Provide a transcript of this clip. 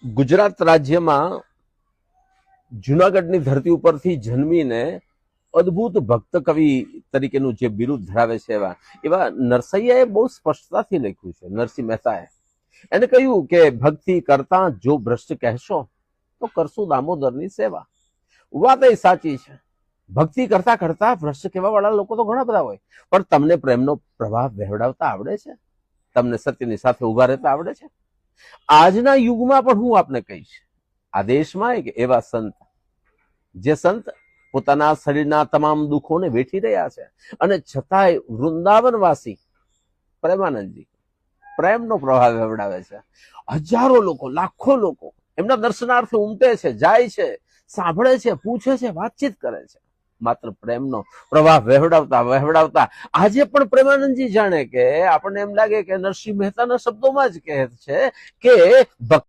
ગુજરાત રાજ્યમાં જુનાગઢની ધરતી ઉપરથી જન્મીને અદ્ભુત ભક્ત કવિ તરીકેનું જે બિરુદ ધરાવે છે એવા નરસૈયાએ બહુ સ્પષ્ટતાથી લખ્યું છે. નરસિંહ મહેતાએ એને કહ્યું કે ભક્તિ કરતા જો ભ્રષ્ટ કહેશો તો કરશું દામોદરની સેવા. વાત એ સાચી છે. ભક્તિ કરતા કરતા ભ્રષ્ટ કહેવા વાળા લોકો તો ઘણા બધા હોય, પણ તમને પ્રેમનો પ્રવાહ વહેવડાવતા આવડે છે? તમને સત્યની સાથે ઉભા રહેતા આવડે છે? આજના યુગમાં પણ હું આપને કહીશ, આ દેશમાં એક એવા સંત, જે સંત પોતાના શરીરના તમામ દુઃખોને વેઠી રહ્યા છે અને છતાંય વૃંદાવનવાસી પ્રેમાનંદજી પ્રેમનો પ્રભાવ વહેવડાવે છે. હજારો લોકો, લાખો લોકો એમના દર્શનાર્થે ઉમટે છે, જાય છે, સાંભળે છે, પૂછે છે, વાતચીત કરે છે. માત્ર પ્રેમનો પ્રવાહ વહેવડાવતા આજે પણ પ્રેમાનંદજી જાણે કે આપણને એમ લાગે કે નરસિંહ મહેતાના શબ્દોમાં જ કહે છે કે